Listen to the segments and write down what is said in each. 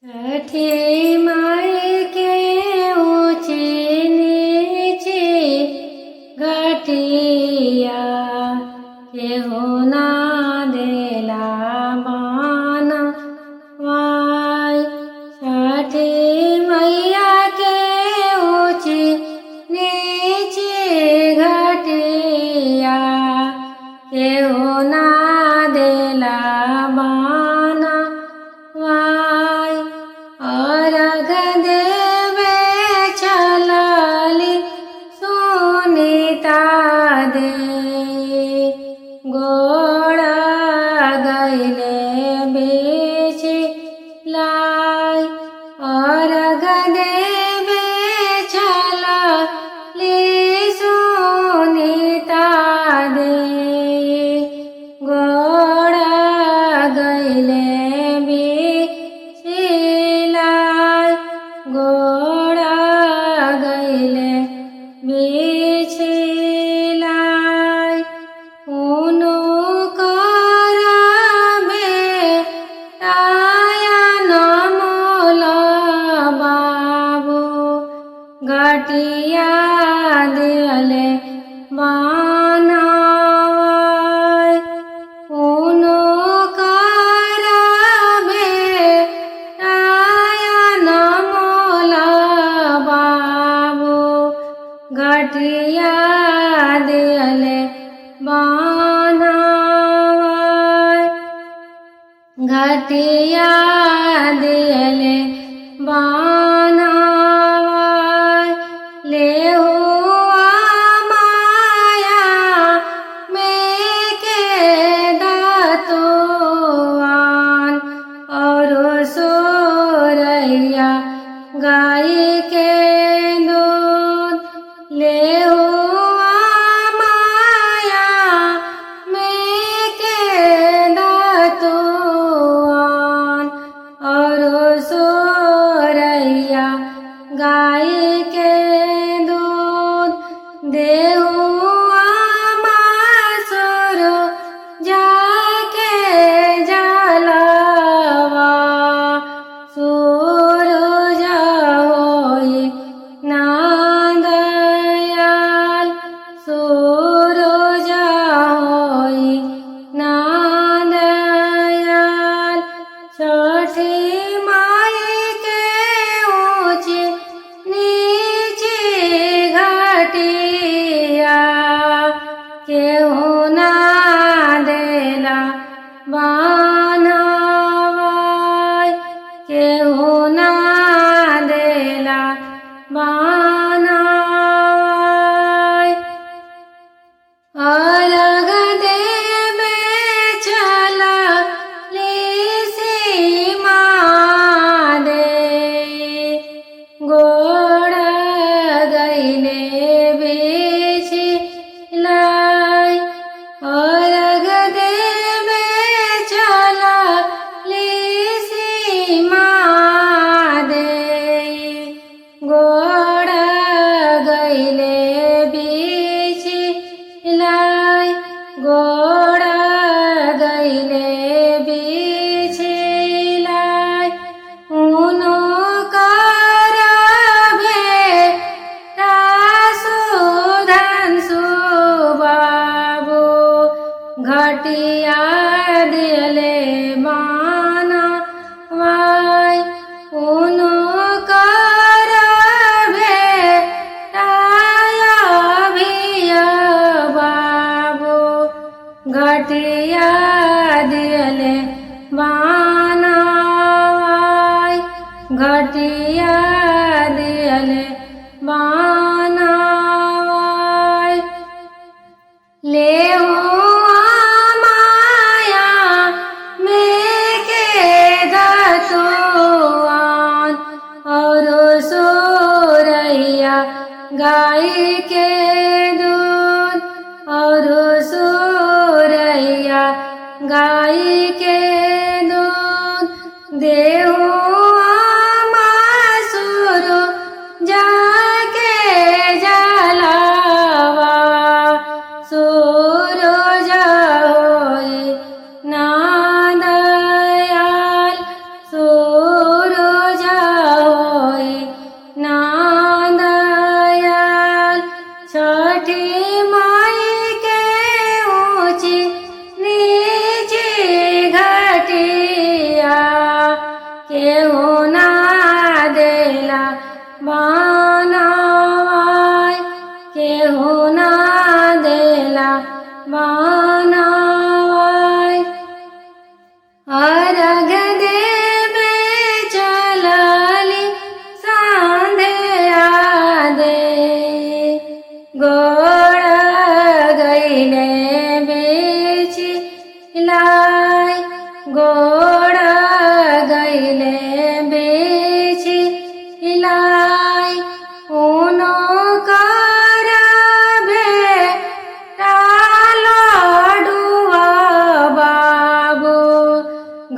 छठी माई के ऊंचे नीचे घटिया केहू ना देला माना वाई। छठी मैया के ऊंचे नीचे घटिया केहू ना देला माना वाई। अर्घ देवे चलली सुनीता दे गोड़ गईले बीच लाई। अर्घ देवे चलली सुनीता दे गोड़ गईले गोड़ गईले बीच लाई। उनु करबे ताया नमोल बाबू घटिया दिले बनावाई। उनु करबे ताया नमोल बाबू घटिया दिले बनावाई। घटिया दिले बनावाई। लेहु माया में के दतुआन और सोरैया गाय के दूध। लेहु माया में के दतुआन और सोरैया गाय के दूध। देहु मासुरो जाके जलवा सूरज होई ना दयाल। सूरज होई ना दयाल। छठी माई के ऊंचे नीचे घटिया केहू ना देला बनावाई। केहू ना देला बनावाई। अर्घ देवे चलली सीमा दे गोड़ गईले बीच लाई। अर्घ देवे चलली सीमा दे गोड़ गईले बीच लाई। गोड़ गईले बीच लाई। उनु करबे सुधांशु बाबू घटिया दिले बनावाई। उनु करबे ताया भिया बाबू घटिया दिले बनावाई। घटिया दिले बनावाई। लेहु माया में के दतुआन और सोरैया गाय के दूध। और सोरैया गाय के दूध। देहु मासुरो जाके जलवा सूरज होई ना दयाल। सूरज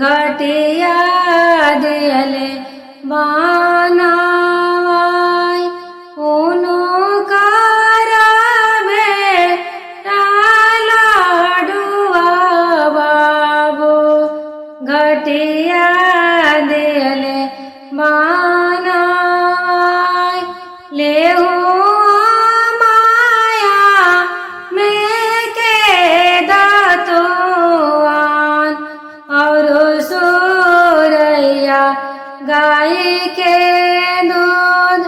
घटिया दियले बनावाई उनो कराबे लाडुआ बाबू घटिया दियले बनावाई लेहू माया में के दातुआन और सूरैया गाय के दूध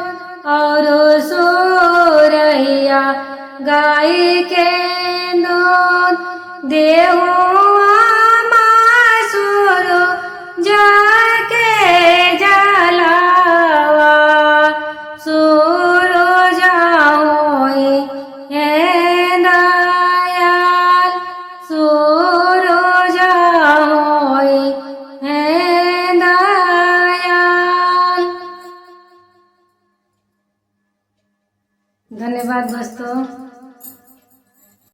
और सूरैया गाय के दूध देहू मासुरु जाके जलावा सुरु जाओई हे दयाल सुरु जाओई हे दयाल। धन्यवाद दोस्तों।